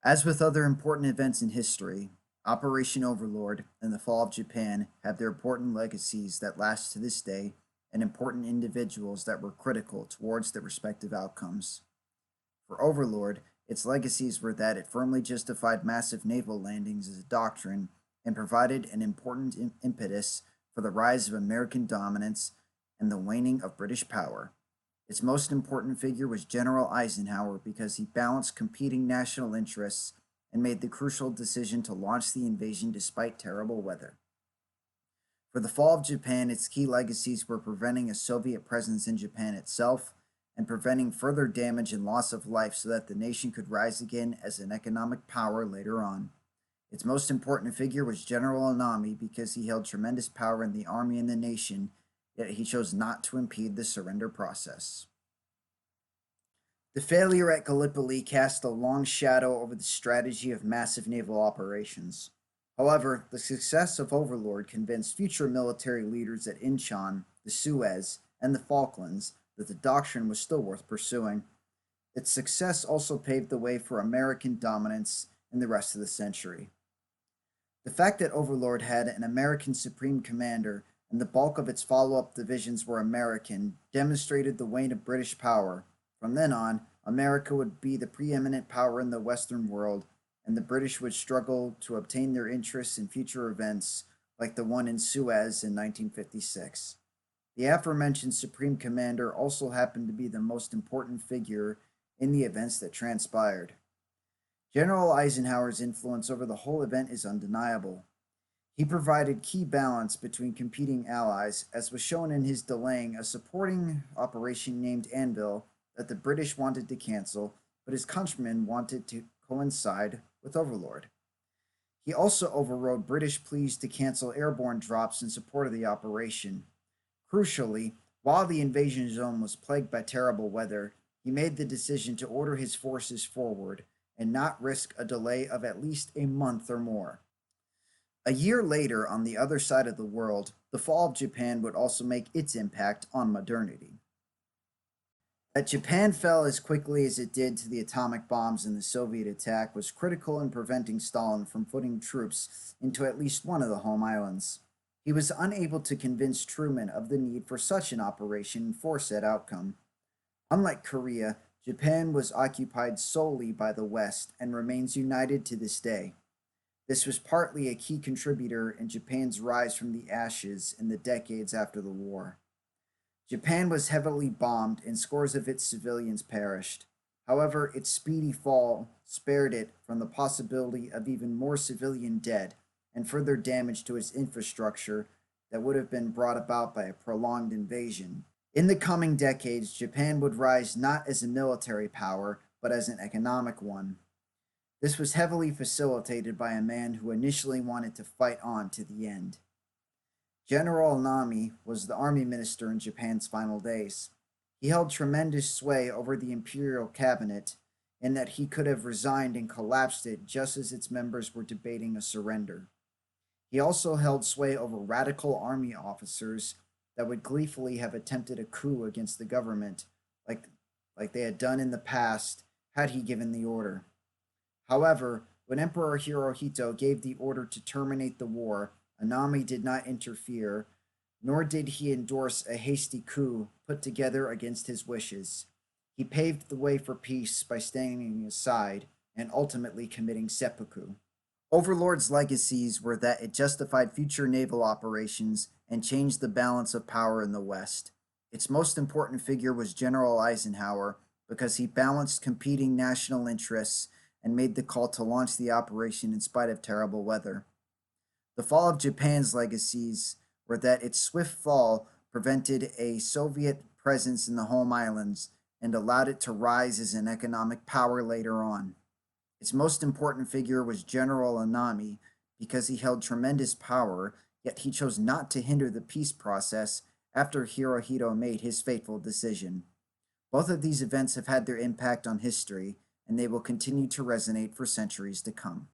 As with other important events in history, Operation Overlord and the fall of Japan have their important legacies that last to this day and important individuals that were critical towards their respective outcomes. For Overlord, its legacies were that it firmly justified massive naval landings as a doctrine and provided an important impetus for the rise of American dominance and the waning of British power. Its most important figure was General Eisenhower because he balanced competing national interests and made the crucial decision to launch the invasion despite terrible weather. For the fall of Japan, its key legacies were preventing a Soviet presence in Japan itself and preventing further damage and loss of life so that the nation could rise again as an economic power later on. Its most important figure was General Anami because he held tremendous power in the army and the nation, yet he chose not to impede the surrender process. The failure at Gallipoli cast a long shadow over the strategy of massive naval operations. However, the success of Overlord convinced future military leaders at Incheon, the Suez, and the Falklands that the doctrine was still worth pursuing. Its success also paved the way for American dominance in the rest of the century. The fact that Overlord had an American supreme commander and the bulk of its follow up divisions were American demonstrated the wane of British power. From then on, America would be the preeminent power in the Western world, and the British would struggle to obtain their interests in future events like the one in Suez in 1956. The aforementioned Supreme Commander also happened to be the most important figure in the events that transpired. General Eisenhower's influence over the whole event is undeniable. He provided key balance between competing allies, as was shown in his delaying a supporting operation named Anvil that the British wanted to cancel, but his countrymen wanted to coincide with Overlord. He also overrode British pleas to cancel airborne drops in support of the operation. Crucially, while the invasion zone was plagued by terrible weather, he made the decision to order his forces forward and not risk a delay of at least a month or more. A year later, on the other side of the world, the fall of Japan would also make its impact on modernity. That Japan fell as quickly as it did to the atomic bombs in the Soviet attack was critical in preventing Stalin from putting troops into at least one of the home islands. He was unable to convince Truman of the need for such an operation for said outcome. Unlike Korea, Japan was occupied solely by the West and remains united to this day. This was partly a key contributor in Japan's rise from the ashes in the decades after the war. Japan was heavily bombed and scores of its civilians perished. However, its speedy fall spared it from the possibility of even more civilian dead and further damage to its infrastructure that would have been brought about by a prolonged invasion. In the coming decades, Japan would rise not as a military power, but as an economic one. This was heavily facilitated by a man who initially wanted to fight on to the end. General Nami was the army minister in Japan's final days. He held tremendous sway over the imperial cabinet in that he could have resigned and collapsed it just as its members were debating a surrender. He also held sway over radical army officers that would gleefully have attempted a coup against the government, like they had done in the past, had he given the order. However, when Emperor Hirohito gave the order to terminate the war, Anami did not interfere, nor did he endorse a hasty coup put together against his wishes. He paved the way for peace by standing aside and ultimately committing seppuku. Overlord's legacies were that it justified future naval operations and changed the balance of power in the West. Its most important figure was General Eisenhower because he balanced competing national interests and made the call to launch the operation in spite of terrible weather. The fall of Japan's legacies were that its swift fall prevented a Soviet presence in the home islands and allowed it to rise as an economic power later on. Its most important figure was General Anami because he held tremendous power, yet he chose not to hinder the peace process after Hirohito made his fateful decision. Both of these events have had their impact on history, and they will continue to resonate for centuries to come.